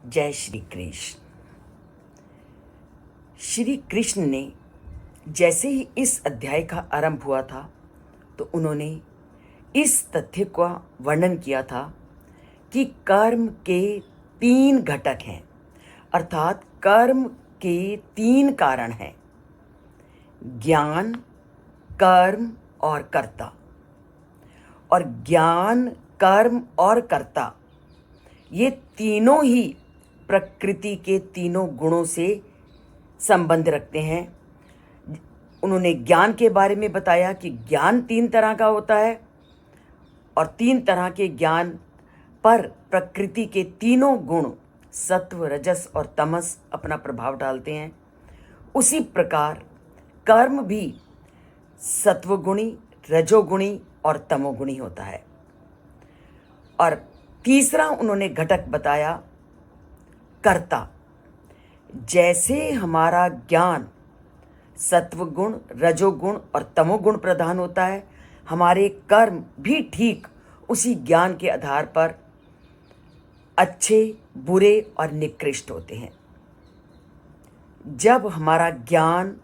जय श्री कृष्ण। श्री कृष्ण ने जैसे ही इस अध्याय का आरंभ हुआ था तो उन्होंने इस तथ्य का वर्णन किया था कि कर्म के 3 घटक हैं, अर्थात कर्म के 3 कारण हैं: ज्ञान, कर्म और कर्ता। और ज्ञान, कर्म और कर्ता ये तीनों ही प्रकृति के तीनों गुणों से संबंध रखते हैं। उन्होंने ज्ञान के बारे में बताया कि ज्ञान 3 तरह का होता है और 3 तरह के ज्ञान पर प्रकृति के तीनों गुण सत्व, रजस और तमस अपना प्रभाव डालते हैं। उसी प्रकार कर्म भी सत्वगुणी, रजोगुणी और तमोगुणी होता है। और तीसरा उन्होंने घटक बताया कर्ता। जैसे हमारा ज्ञान सत्वगुण, रजोगुण और तमोगुण प्रधान होता है, हमारे कर्म भी ठीक उसी ज्ञान के आधार पर अच्छे, बुरे और निकृष्ट होते हैं। जब हमारा ज्ञान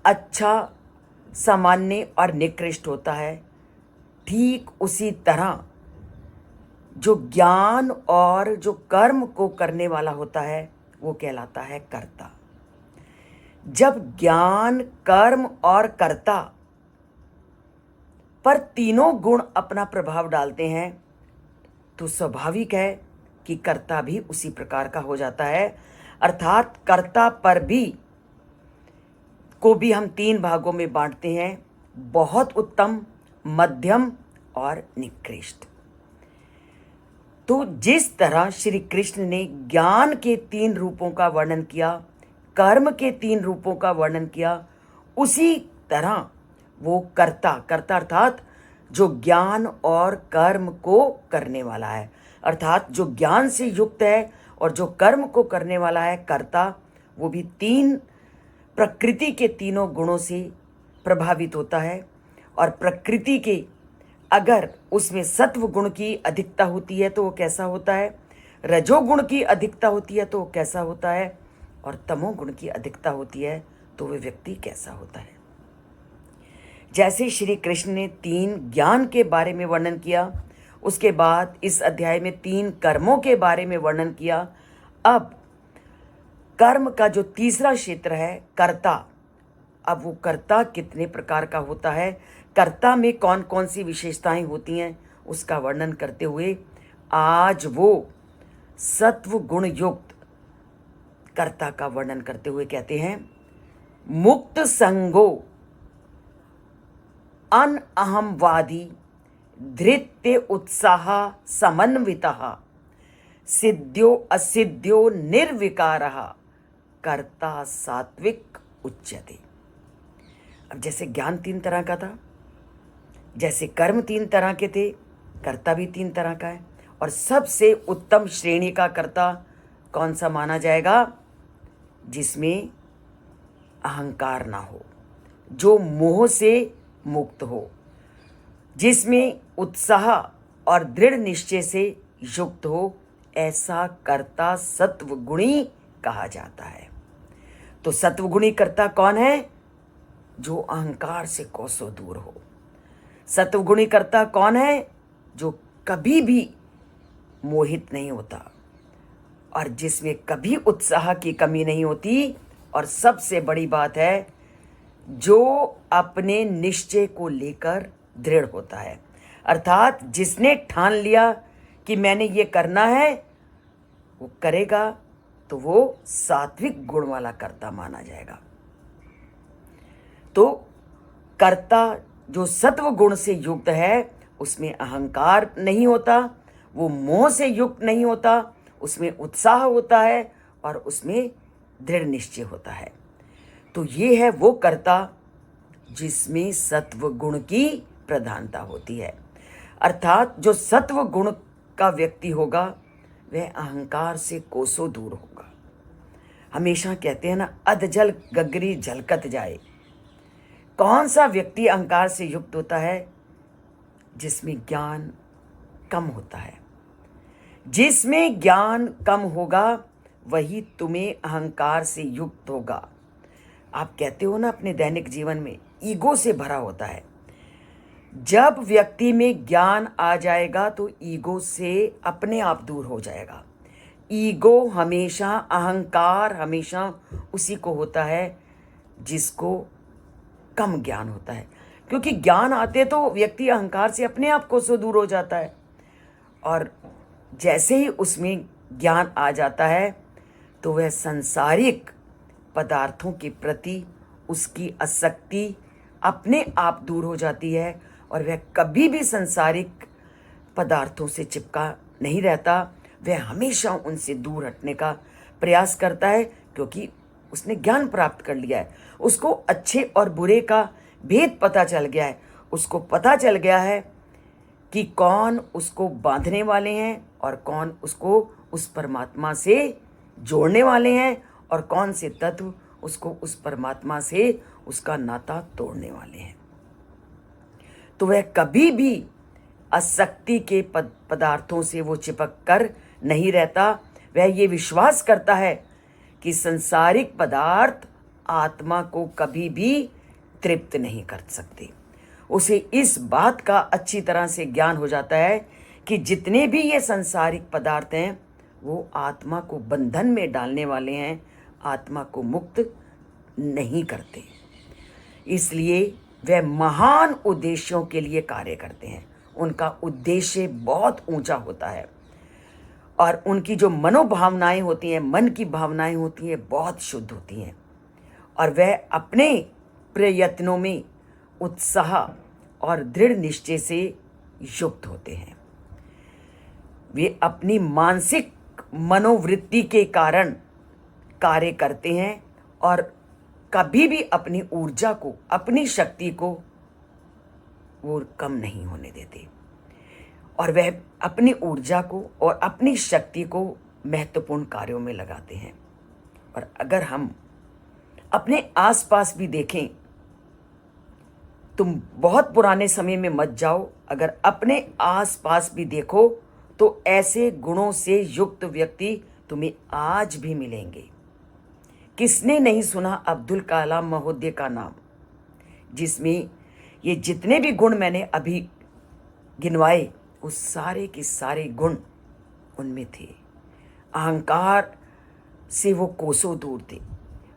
अच्छा, सामान्य और निकृष्ट होता है, ठीक उसी तरह जो ज्ञान और जो कर्म को करने वाला होता है वो कहलाता है कर्ता। जब ज्ञान, कर्म और कर्ता पर तीनों गुण अपना प्रभाव डालते हैं तो स्वाभाविक है कि कर्ता भी उसी प्रकार का हो जाता है। अर्थात कर्ता पर भी को भी हम 3 भागों में बांटते हैं: बहुत उत्तम, मध्यम और निकृष्ट। तो जिस तरह श्री कृष्ण ने ज्ञान के 3 रूपों का वर्णन किया, कर्म के 3 रूपों का वर्णन किया, उसी तरह वो कर्ता अर्थात जो ज्ञान और कर्म को करने वाला है, अर्थात जो ज्ञान से युक्त है और जो कर्म को करने वाला है कर्ता, वो भी 3 प्रकृति के तीनों गुणों से प्रभावित होता है। और प्रकृति के अगर उसमें सत्व गुण की अधिकता होती है तो वो कैसा होता है, रजोगुण की अधिकता होती है तो वो कैसा होता है, और तमोगुण की अधिकता होती है तो वह व्यक्ति कैसा होता है। जैसे श्री कृष्ण ने 3 ज्ञान के बारे में वर्णन किया, उसके बाद इस अध्याय में 3 कर्मों के बारे में वर्णन किया। अब कर्म का जो तीसरा क्षेत्र है कर्ता, अब वो कर्ता कितने प्रकार का होता है, कर्ता में कौन कौन सी विशेषताएं होती हैं, उसका वर्णन करते हुए आज वो सत्व गुण युक्त कर्ता का वर्णन करते हुए कहते हैं: मुक्त संगो अन अहमवादी धृत्य उत्साह समन्वितः सिद्ध्यो असिद्ध्यो निर्विकारः कर्ता सात्विक उच्यते। अब जैसे ज्ञान 3 तरह का था, जैसे कर्म 3 तरह के थे, कर्ता भी 3 तरह का है। और सबसे उत्तम श्रेणी का कर्ता कौन सा माना जाएगा? जिसमें अहंकार ना हो, जो मोह से मुक्त हो, जिसमें उत्साह और दृढ़ निश्चय से युक्त हो, ऐसा कर्ता सत्वगुणी कहा जाता है। तो सत्वगुणी कर्ता कौन है? जो अहंकार से कोसों दूर हो। सत्वगुणी कर्ता कौन है? जो कभी भी मोहित नहीं होता और जिसमें कभी उत्साह की कमी नहीं होती, और सबसे बड़ी बात है जो अपने निश्चय को लेकर दृढ़ होता है। अर्थात जिसने ठान लिया कि मैंने ये करना है, वो करेगा, तो वो सात्विक गुण वाला कर्ता माना जाएगा। तो कर्ता जो सत्व गुण से युक्त है उसमें अहंकार नहीं होता, वो मोह से युक्त नहीं होता, उसमें उत्साह होता है और उसमें दृढ़ निश्चय होता है। तो ये है वो कर्ता जिसमें सत्व गुण की प्रधानता होती है। अर्थात जो सत्व गुण का व्यक्ति होगा वह अहंकार से कोसों दूर होगा। हमेशा कहते हैं ना, अधजल गगरी झलकत जाए। कौन सा व्यक्ति अहंकार से युक्त होता है? जिसमें ज्ञान कम होता है। जिसमें ज्ञान कम होगा वही तुम्हें अहंकार से युक्त होगा। आप कहते हो ना अपने दैनिक जीवन में ईगो से भरा होता है। जब व्यक्ति में ज्ञान आ जाएगा तो ईगो से अपने आप दूर हो जाएगा। ईगो हमेशा, अहंकार हमेशा उसी को होता है जिसको कम ज्ञान होता है, क्योंकि ज्ञान आते तो व्यक्ति अहंकार से अपने आप को से दूर हो जाता है। और जैसे ही उसमें ज्ञान आ जाता है तो वह सांसारिक पदार्थों के प्रति उसकी आसक्ति अपने आप दूर हो जाती है और वह कभी भी सांसारिक पदार्थों से चिपका नहीं रहता। वह हमेशा उनसे दूर हटने का प्रयास करता है, क्योंकि उसने ज्ञान प्राप्त कर लिया है। उसको अच्छे और बुरे का भेद पता चल गया है। उसको पता चल गया है कि कौन उसको बांधने वाले हैं और कौन उसको उस परमात्मा से जोड़ने वाले हैं और कौन से तत्व उसको उस परमात्मा से उसका नाता तोड़ने वाले हैं। तो वह कभी भी आसक्ति के पदार्थों से वो चिपक कर नहीं रहता। वह ये विश्वास करता है कि संसारिक पदार्थ आत्मा को कभी भी तृप्त नहीं कर सकते। उसे इस बात का अच्छी तरह से ज्ञान हो जाता है कि जितने भी ये सांसारिक पदार्थ हैं वो आत्मा को बंधन में डालने वाले हैं, आत्मा को मुक्त नहीं करते। इसलिए वे महान उद्देश्यों के लिए कार्य करते हैं। उनका उद्देश्य बहुत ऊंचा होता है और उनकी जो मनोभावनाएं होती हैं, मन की भावनाएं होती हैं, बहुत शुद्ध होती हैं और वह अपने प्रयत्नों में उत्साह और दृढ़ निश्चय से युक्त होते हैं। वे अपनी मानसिक मनोवृत्ति के कारण कार्य करते हैं और कभी भी अपनी ऊर्जा को, अपनी शक्ति को वो कम नहीं होने देते और वह अपनी ऊर्जा को और अपनी शक्ति को महत्वपूर्ण कार्यों में लगाते हैं। और अगर हम अपने आसपास भी देखें, तुम बहुत पुराने समय में मत जाओ, अगर अपने आसपास भी देखो तो ऐसे गुणों से युक्त व्यक्ति तुम्हें आज भी मिलेंगे। किसने नहीं सुना अब्दुल कलाम महोदय का नाम, जिसमें ये जितने भी गुण मैंने अभी गिनवाए उस सारे के सारे गुण उनमें थे। अहंकार से वो कोसों दूर थे,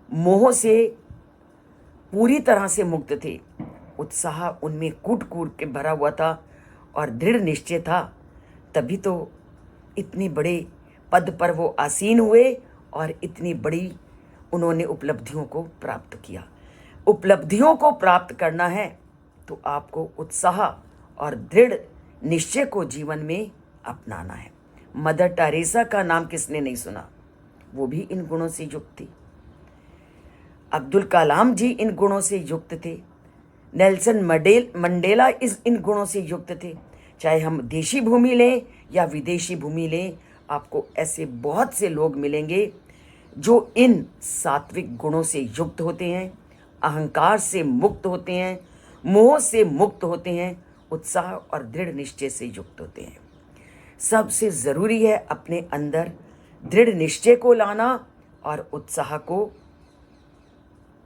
मोह से पूरी तरह से मुक्त थे, उत्साह उनमें कूट कूट के भरा हुआ था और दृढ़ निश्चय था। तभी तो इतनी बड़े पद पर वो आसीन हुए और इतनी बड़ी उन्होंने उपलब्धियों को प्राप्त किया। उपलब्धियों को प्राप्त करना है तो आपको उत्साह और दृढ़ निश्चय को जीवन में अपनाना है। मदर टेरेसा का नाम किसने नहीं सुना, वो भी इन गुणों से युक्त थी। अब्दुल कलाम जी इन गुणों से युक्त थे। नेल्सन मंडेला इन गुणों से युक्त थे। चाहे हम देशी भूमि लें या विदेशी भूमि लें, आपको ऐसे बहुत से लोग मिलेंगे जो इन सात्विक गुणों से युक्त होते हैं, अहंकार से मुक्त होते हैं, मोह से मुक्त होते हैं, उत्साह और दृढ़ निश्चय से युक्त होते हैं। सबसे ज़रूरी है अपने अंदर दृढ़ निश्चय को लाना और उत्साह को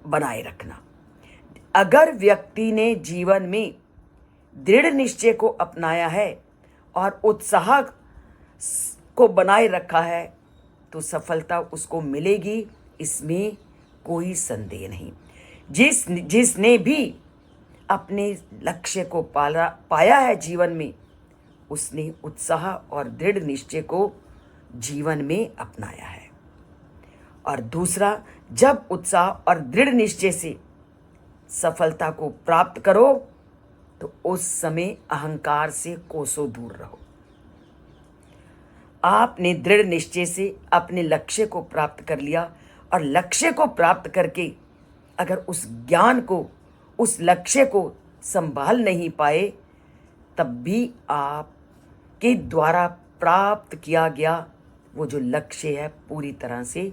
बनाए रखना। अगर व्यक्ति ने जीवन में दृढ़ निश्चय को अपनाया है और उत्साह को बनाए रखा है तो सफलता उसको मिलेगी, इसमें कोई संदेह नहीं। जिसने भी अपने लक्ष्य को पाया है जीवन में, उसने उत्साह और दृढ़ निश्चय को जीवन में अपनाया है। और दूसरा, जब उत्साह और दृढ़ निश्चय से सफलता को प्राप्त करो तो उस समय अहंकार से कोसों दूर रहो। आपने दृढ़ निश्चय से अपने लक्ष्य को प्राप्त कर लिया और लक्ष्य को प्राप्त करके अगर उस ज्ञान को, उस लक्ष्य को संभाल नहीं पाए, तब भी आपके द्वारा प्राप्त किया गया वो जो लक्ष्य है पूरी तरह से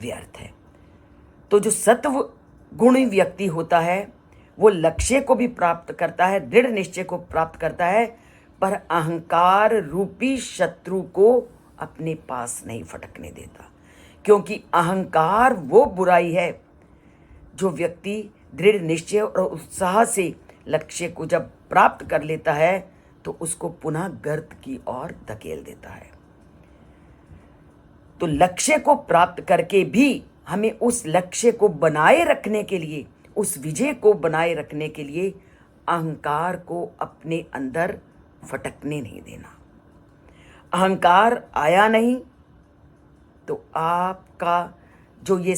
व्यर्थ है। तो जो सत्व गुणी व्यक्ति होता है वो लक्ष्य को भी प्राप्त करता है, दृढ़ निश्चय को प्राप्त करता है, पर अहंकार रूपी शत्रु को अपने पास नहीं फटकने देता, क्योंकि अहंकार वो बुराई है जो व्यक्ति दृढ़ निश्चय और उत्साह से लक्ष्य को जब प्राप्त कर लेता है तो उसको पुनः गर्त की ओर धकेल देता है। तो लक्ष्य को प्राप्त करके भी हमें उस लक्ष्य को बनाए रखने के लिए, उस विजय को बनाए रखने के लिए अहंकार को अपने अंदर फटकने नहीं देना। अहंकार आया नहीं तो आपका जो ये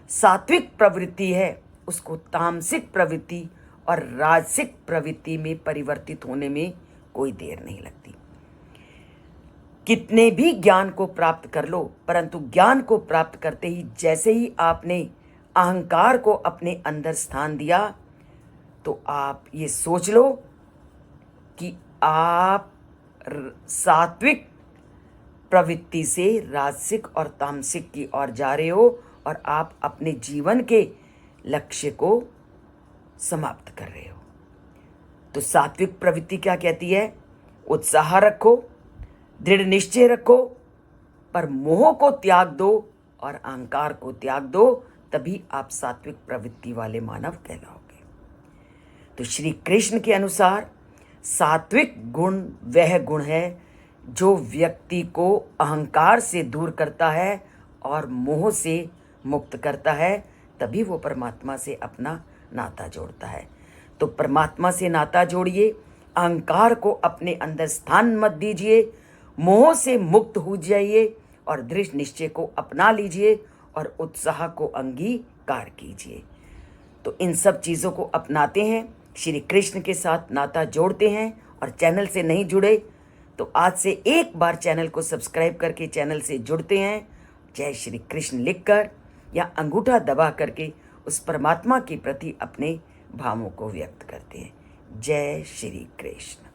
सात्विक प्रवृत्ति है उसको तामसिक प्रवृत्ति और राजसिक प्रवृत्ति में परिवर्तित होने में कोई देर नहीं लगती। कितने भी ज्ञान को प्राप्त कर लो, परंतु ज्ञान को प्राप्त करते ही जैसे ही आपने अहंकार को अपने अंदर स्थान दिया तो आप ये सोच लो कि आप सात्विक प्रवृत्ति से राजसिक और तामसिक की ओर जा रहे हो और आप अपने जीवन के लक्ष्य को समाप्त कर रहे हो। तो सात्विक प्रवृत्ति क्या कहती है? उत्साह रखो, दृढ़ निश्चय रखो, पर मोह को त्याग दो और अहंकार को त्याग दो, तभी आप सात्विक प्रवृत्ति वाले मानव कहलाओगे। तो श्री कृष्ण के अनुसार सात्विक गुण वह गुण है जो व्यक्ति को अहंकार से दूर करता है और मोह से मुक्त करता है, तभी वो परमात्मा से अपना नाता जोड़ता है। तो परमात्मा से नाता जोड़िए, अहंकार को अपने अंदर स्थान मत दीजिए, मोह से मुक्त हो जाइए और दृढ़ निश्चय को अपना लीजिए और उत्साह को अंगीकार कीजिए। तो इन सब चीज़ों को अपनाते हैं, श्री कृष्ण के साथ नाता जोड़ते हैं। और चैनल से नहीं जुड़े तो आज से एक बार चैनल को सब्सक्राइब करके चैनल से जुड़ते हैं। जय श्री कृष्ण लिखकर या अंगूठा दबा करके उस परमात्मा के प्रति अपने भावों को व्यक्त करते हैं। जय श्री कृष्ण।